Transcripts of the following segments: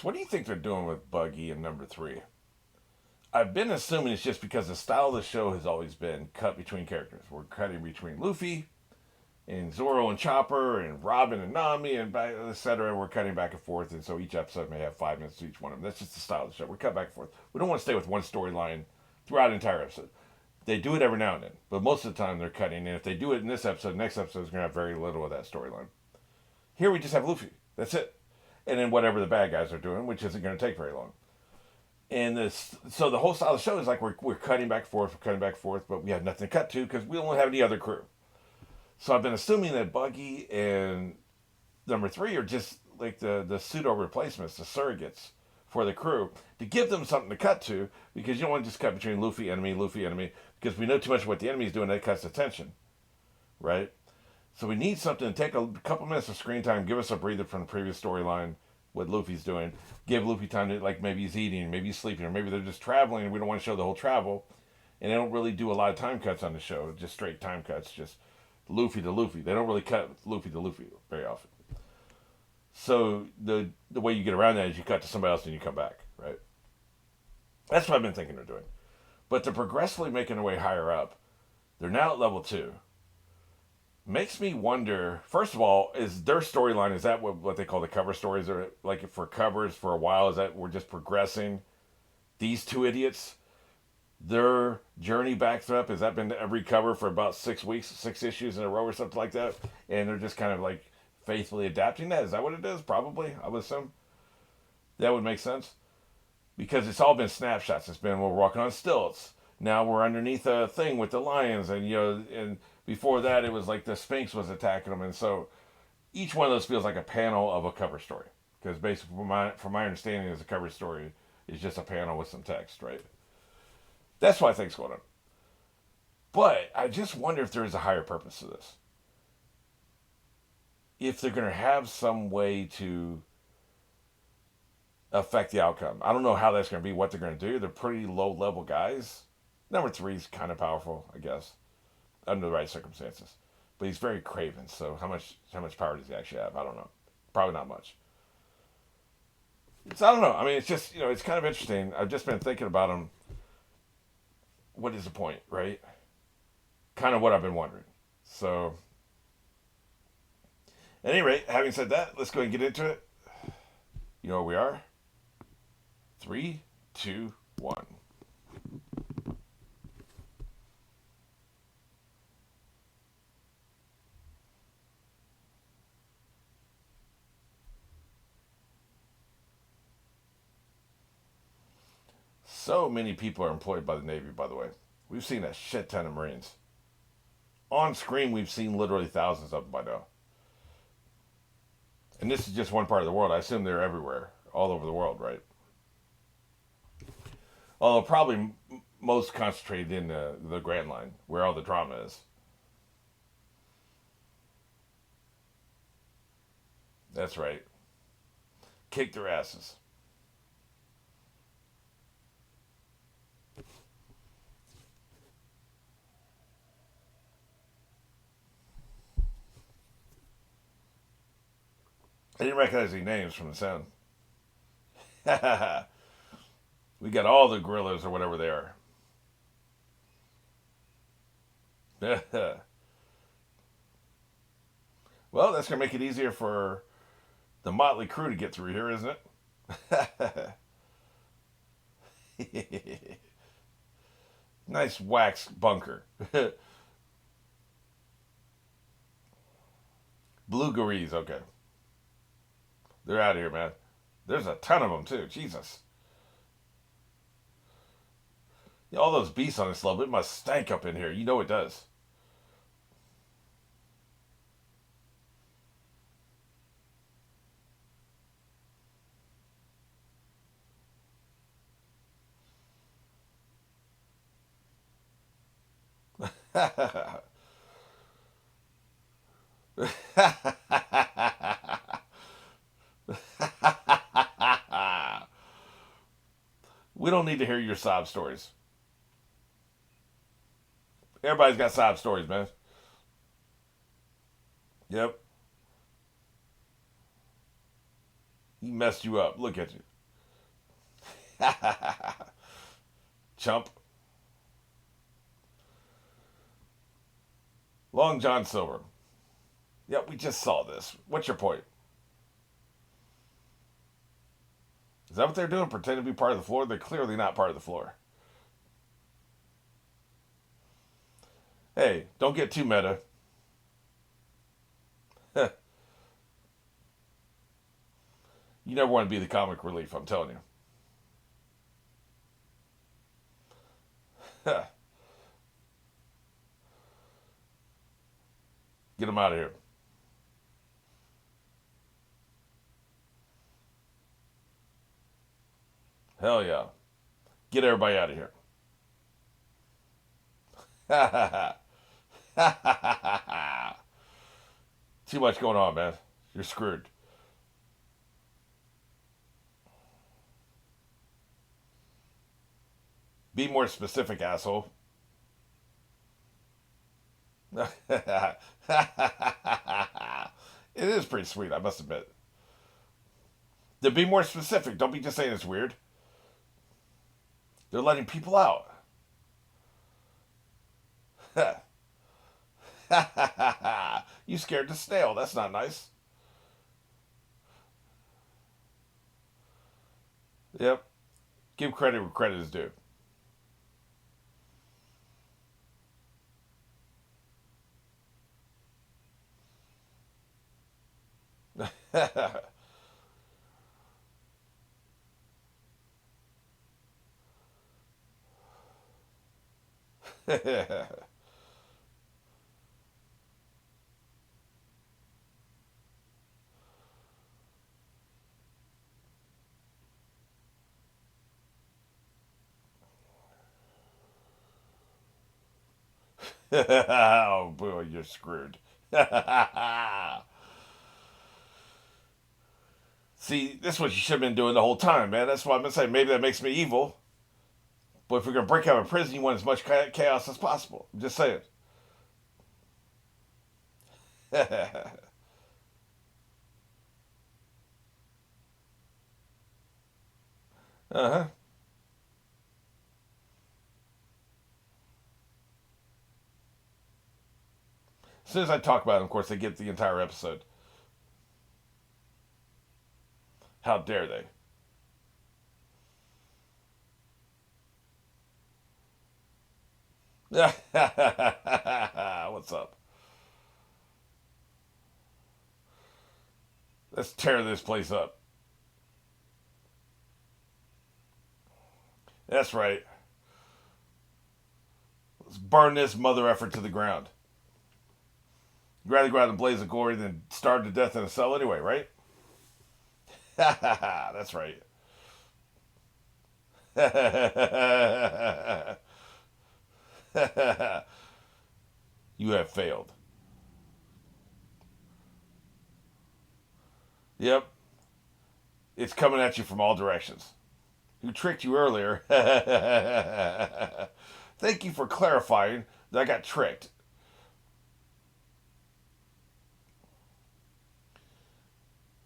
So what do you think they're doing with Buggy in number three? I've been assuming it's just because the style of the show has always been cut between characters. We're cutting between Luffy and Zoro and Chopper and Robin and Nami and etc. We're cutting back and forth, and so each episode may have 5 minutes to each one of them. That's just the style of the show. We cut back and forth. We don't want to stay with one storyline throughout an entire episode. They do it every now and then, but most of the time they're cutting. And if they do it in this episode, next episode is going to have very little of that storyline. Here we just have Luffy. That's it. And then whatever the bad guys are doing, which isn't going to take very long. And this, so the whole style of the show is like we're cutting back and forth, but we have nothing to cut to because we don't have any other crew. So I've been assuming that Buggy and number three are just like the pseudo replacements, the surrogates for the crew to give them something to cut to because you don't want to just cut between Luffy, enemy, because we know too much of what the enemy's doing, that cuts attention, right? So we need something to take a couple minutes of screen time, give us a breather from the previous storyline, what Luffy's doing, give Luffy time to, like, maybe he's eating, maybe he's sleeping, or maybe they're just traveling and we don't want to show the whole travel. And they don't really do a lot of time cuts on the show, just straight time cuts, just Luffy to Luffy. They don't really cut Luffy to Luffy very often. So the way you get around that is you cut to somebody else and you come back, right? That's what I've been thinking they're doing. But they're progressively making their way higher up. They're now at level 2. Makes me wonder, first of all, is their storyline, is that what they call the cover stories? Or like for covers for a while, is that we're just progressing these two idiots? Their journey back up, has that been every cover for about 6 weeks, 6 issues in a row or something like that? And they're just kind of like faithfully adapting that? Is that what it is? Probably, I would assume. That would make sense. Because it's all been snapshots. It's been, well, we're walking on stilts. Now we're underneath a thing with the lions. And, and before that, it was like the Sphinx was attacking them. And so each one of those feels like a panel of a cover story. Because basically, from my understanding, is a cover story is just a panel with some text, right? That's what I think's going on. But I just wonder if there is a higher purpose to this. If they're going to have some way to affect the outcome. I don't know how that's going to be, what they're going to do. They're pretty low level guys. Number 3 is kind of powerful, I guess, under the right circumstances. But he's very craven, so how much power does he actually have? I don't know. Probably not much. I don't know. I mean, it's just, it's kind of interesting. I've just been thinking about him. What is the point, right? Kind of what I've been wondering. So, at any rate, having said that, let's go and get into it. You know where we are? 3, 2, 1. So many people are employed by the Navy, by the way. We've seen a shit ton of Marines. On screen, we've seen literally thousands of them by now. And this is just one part of the world. I assume they're everywhere, all over the world, right? Although probably most concentrated in the Grand Line, where all the drama is. That's right. Kick their asses. I didn't recognize any names from the sound. We got all the gorillas or whatever they are. Well, that's going to make it easier for the motley crew to get through here, isn't it? Nice wax bunker. Blue Gurries, okay. They're out of here, man. There's a ton of them, too. Jesus. All those beasts on this level, it must stank up in here. You know it does. We don't need to hear your sob stories. Everybody's got sob stories, man. Yep. He messed you up. Look at you. Chump. Long John Silver. Yep, we just saw this. What's your point? Is that what they're doing? Pretending to be part of the floor? They're clearly not part of the floor. Hey, don't get too meta. You never want to be the comic relief, I'm telling you. Get him out of here. Hell yeah. Get everybody out of here. Too much going on, man. You're screwed. Be more specific, asshole. It is pretty sweet, I must admit. To be more specific, don't be just saying it's weird. They're letting people out. You scared the snail. That's not nice. Yep. Give credit where credit is due. Oh boy, you're screwed. See, this is what you should have been doing the whole time, man. That's why I'm gonna say maybe that makes me evil. But if we're gonna break out of prison, you want as much chaos as possible. I'm just saying. Uh-huh. As soon as I talk about it, of course, they get the entire episode. How dare they? What's up? Let's tear this place up. That's right. Let's burn this mother effort to the ground. You'd rather go out in a blaze of glory than starve to death in a cell anyway, right? That's right. You have failed. Yep. It's coming at you from all directions. Who tricked you earlier? Thank you for clarifying that I got tricked.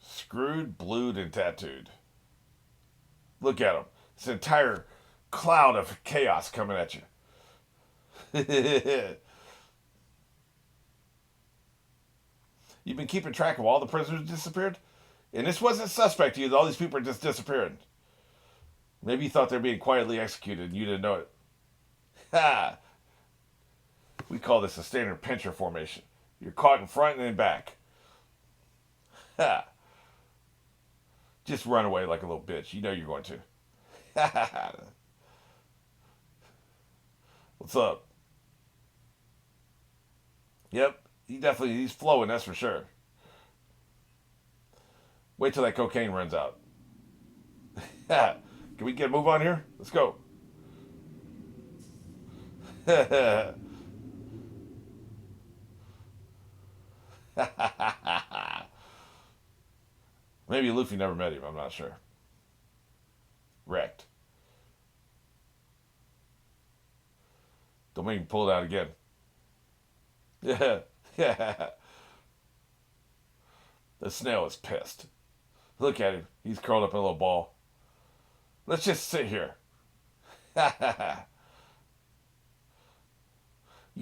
Screwed, blued, and tattooed. Look at him. This entire cloud of chaos coming at you. You've been keeping track of all the prisoners who disappeared? And this wasn't suspect to you that all these people are just disappearing. Maybe you thought they're being quietly executed and you didn't know it. Ha! We call this a standard pincher formation. You're caught in front and in back. Ha! Just run away like a little bitch. You know you're going to. What's up? Yep, he's flowing, that's for sure. Wait till that cocaine runs out. Can we get a move on here? Let's go. Maybe Luffy never met him, I'm not sure. Wrecked. Don't make me pull it out again. Yeah, yeah. The snail is pissed. Look at him. He's curled up in a little ball. Let's just sit here. You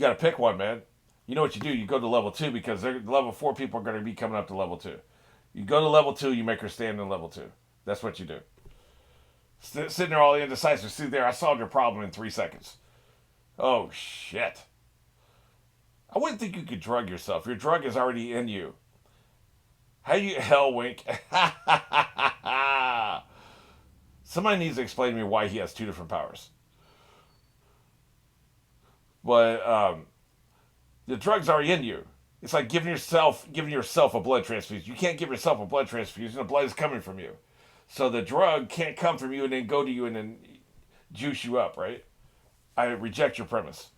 got to pick one, man. You know what you do? You go to level 2 because level 4 people are going to be coming up to level 2. You go to level 2, you make her stand in level 2. That's what you do. Sitting there all indecisive. See there, I solved your problem in 3 seconds. Oh, shit. I wouldn't think you could drug yourself. Your drug is already in you. How you hell wink? Somebody needs to explain to me why he has 2 different powers. But the drug's already in you. It's like giving yourself a blood transfusion. You can't give yourself a blood transfusion. The blood is coming from you. So the drug can't come from you and then go to you and then juice you up, right? I reject your premise.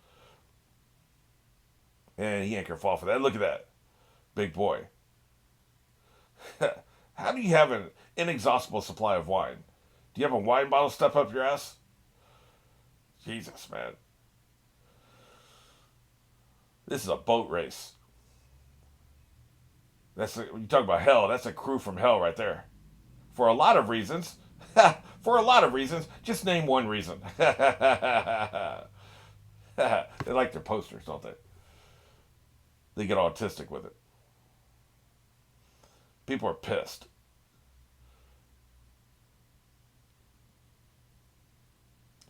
And he ain't gonna fall for that. Look at that. Big boy. How do you have an inexhaustible supply of wine? Do you have a wine bottle stuck up your ass? Jesus, man. This is a boat race. When you talk about hell, that's a crew from hell right there. For a lot of reasons. For a lot of reasons. Just name one reason. They like their posters, don't they? They get autistic with it. People are pissed.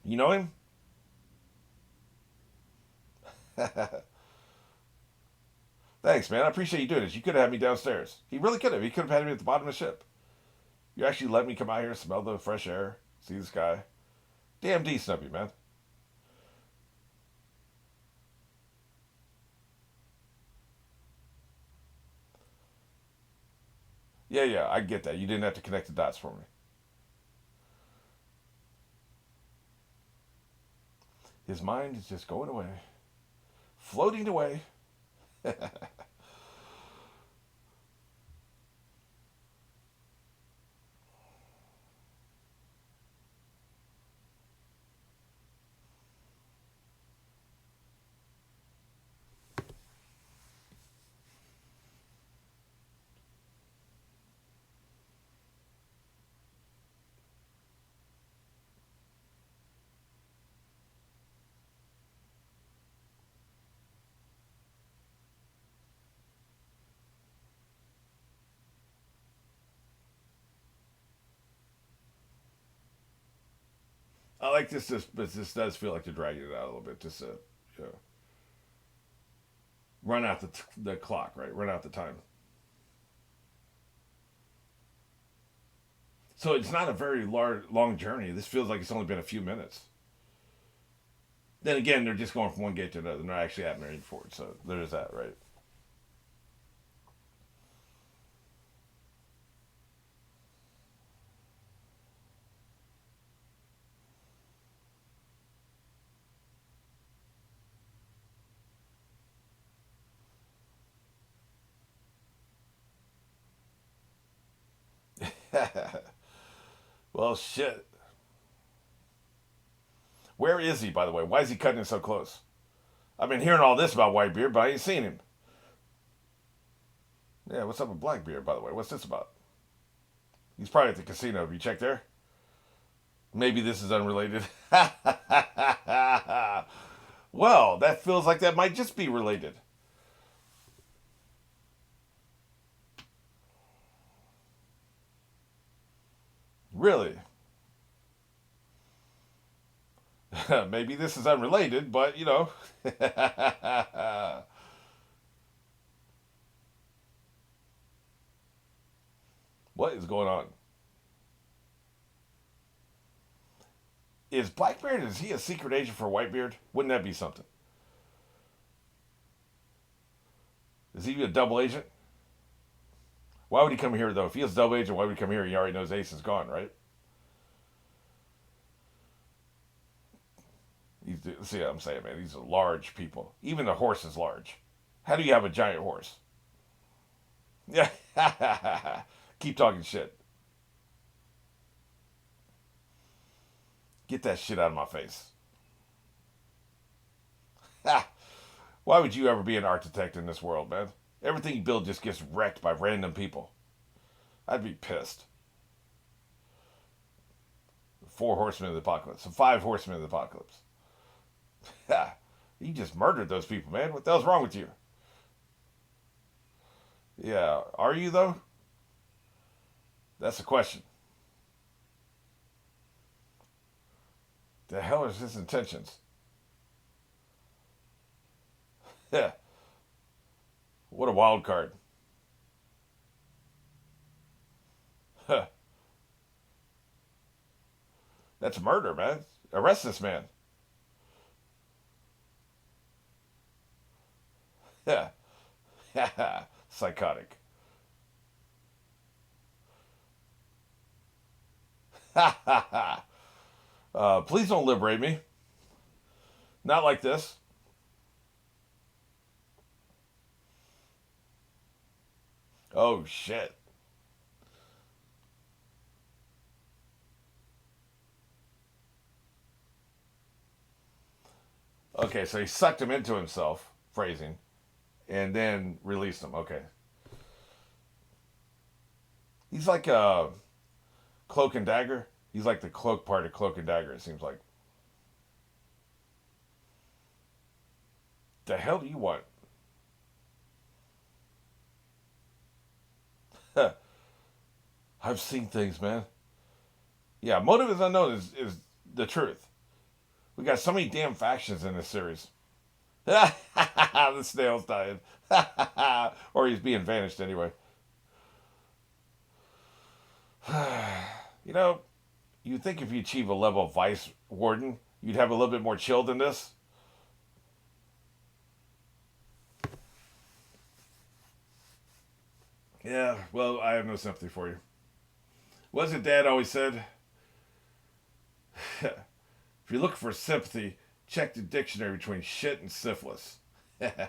You know him? Thanks, man. I appreciate you doing this. You could have had me downstairs. He really could have. He could have had me at the bottom of the ship. You actually let me come out here, smell the fresh air, see the sky. Damn decent of you, man. Yeah, I get that. You didn't have to connect the dots for me. His mind is just going away, floating away. I like this, but this does feel like they're dragging it out a little bit. Just to, you know, run out the clock, right? Run out the time. So it's not a very long journey. This feels like it's only been a few minutes. Then again, they're just going from one gate to another. They're not actually at Marineford, so there's that, right? Well, shit. Where is he, by the way? Why is he cutting it so close? I've been hearing all this about Whitebeard, but I ain't seen him. Yeah, what's up with Blackbeard, by the way? What's this about? He's probably at the casino. Have you checked there? Maybe this is unrelated. Well, that feels like that might just be related. Really? Maybe this is unrelated, but you know. What is going on? Is Blackbeard, is he a secret agent for Whitebeard? Wouldn't that be something? Is he a double agent? Why would he come here though? If he is a double agent, why would he come here? He already knows Ace is gone, right? See what I'm saying, man? These are large people. Even the horse is large. How do you have a giant horse? Yeah. Keep talking shit. Get that shit out of my face. Why would you ever be an architect in this world, man? Everything you build just gets wrecked by random people. I'd be pissed. 4 horsemen of the apocalypse. So 5 horsemen of the apocalypse. Ha! You just murdered those people, man. What the hell's wrong with you? Yeah, are you though? That's the question. The hell is his intentions? Yeah. What a wild card. Huh. That's murder, man. Arrest this man. Yeah. Psychotic. Please don't liberate me. Not like this. Oh, shit. Okay, so he sucked him into himself, phrasing, and then released him. Okay. He's like a cloak and dagger. He's like the cloak part of cloak and dagger, it seems like. The hell do you want? I've seen things, man. Yeah, motive is unknown is the truth. We got so many damn factions in this series. The snail's dying. Or he's being vanished anyway. You know, you'd think if you achieve a level of vice warden, you'd have a little bit more chill than this. Yeah, well, I have no sympathy for you. Wasn't Dad always said? If you're looking for sympathy, check the dictionary between shit and syphilis. Because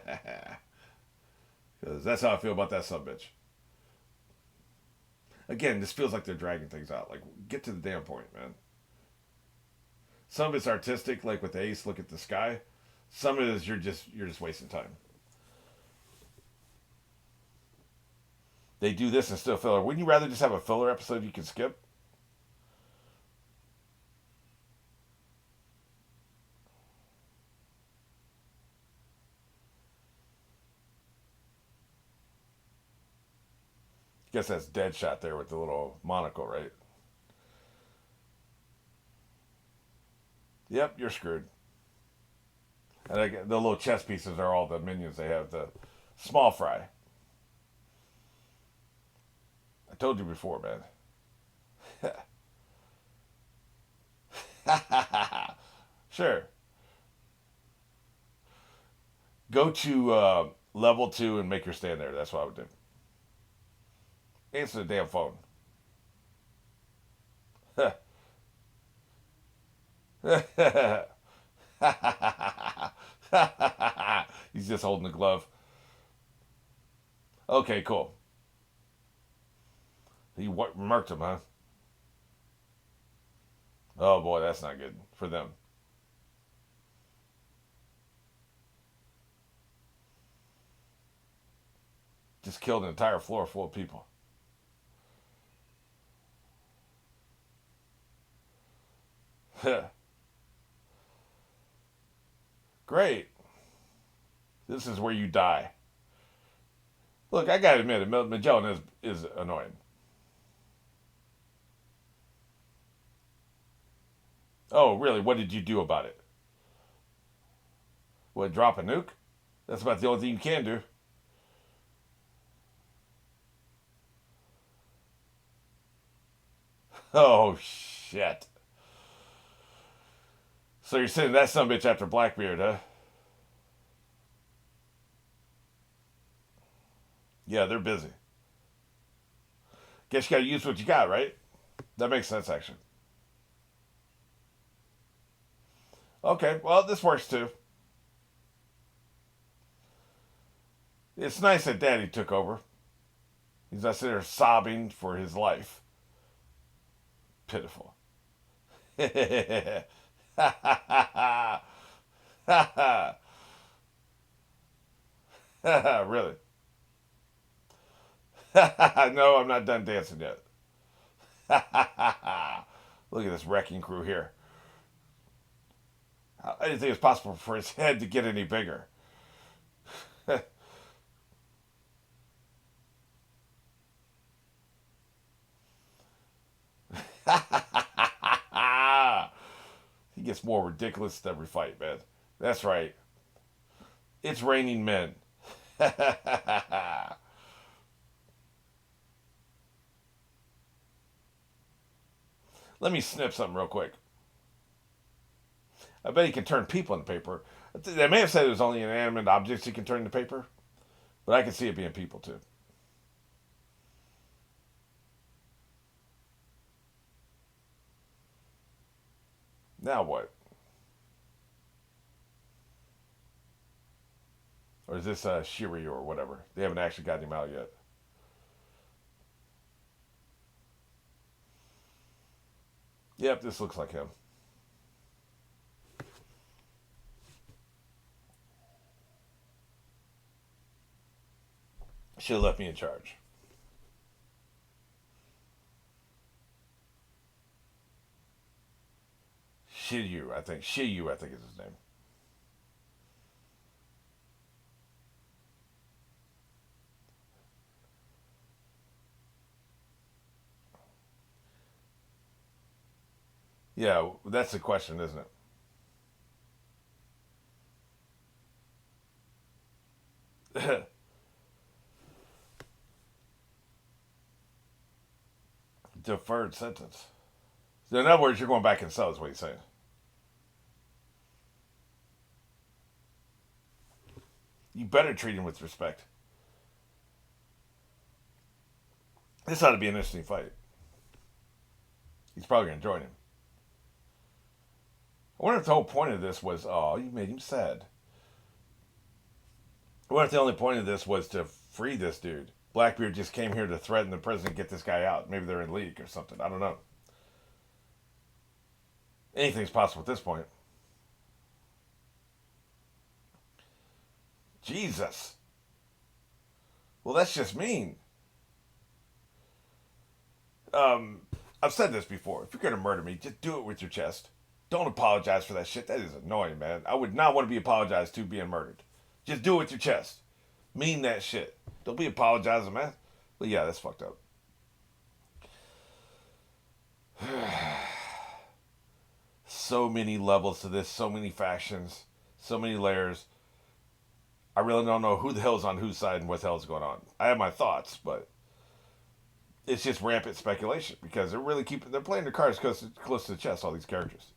that's how I feel about that subbitch. Again, this feels like they're dragging things out. Like, get to the damn point, man. Some of it's artistic, like with Ace, look at the sky. Some of it is you're just wasting time. They do this and still filler. Wouldn't you rather just have a filler episode you can skip? Guess that's Deadshot there with the little monocle, right? Yep, you're screwed. And the little chess pieces are all the minions they have. The small fry. I told you before, man. Sure. Go to level 2 and make your stand there. That's what I would do. Answer the damn phone. He's just holding the glove. Okay, cool. He marked him, huh? Oh boy, that's not good for them. Just killed an entire floor full of people. Great. This is where you die. Look, I gotta admit, Magellan is annoying. Oh, really? What did you do about it? What, drop a nuke? That's about the only thing you can do. Oh, shit. So you're sending that son of a bitch after Blackbeard, huh? Yeah, they're busy. Guess you gotta use what you got, right? That makes sense, actually. Okay, well, this works too. It's nice that Daddy took over. He's not sitting there sobbing for his life. Pitiful. Really? No, I'm not done dancing yet. Look at this wrecking crew here. I didn't think it was possible for his head to get any bigger. He gets more ridiculous with every fight, man. That's right. It's raining men. Let me snip something real quick. I bet he can turn people into paper. They may have said it was only inanimate objects he can turn into paper, but I can see it being people too. Now what? Or is this Shiryu or whatever? They haven't actually gotten him out yet. Yep, this looks like him. Should have left me in charge. Shiryu, I think. Shiryu, I think is his name. Yeah, that's the question, isn't it? Deferred sentence. So in other words, you're going back in cell, is what he's saying. You better treat him with respect. This ought to be an interesting fight. He's probably going to join him. I wonder if the whole point of this was, oh, you made him sad. I wonder if the only point of this was to free this dude. Blackbeard just came here to threaten the president, get this guy out. Maybe they're in league or something. I don't know. Anything's possible at this point. Jesus. Well, that's just mean. I've said this before. If you're going to murder me, just do it with your chest. Don't apologize for that shit. That is annoying, man. I would not want to be apologized to being murdered. Just do it with your chest. Mean that shit. Don't be apologizing, man. But yeah, that's fucked up. So many levels to this, so many factions, so many layers. I really don't know who the hell's on whose side and what the hell's going on. I have my thoughts, but it's just rampant speculation because they're really they're playing their cards close to the chest, all these characters.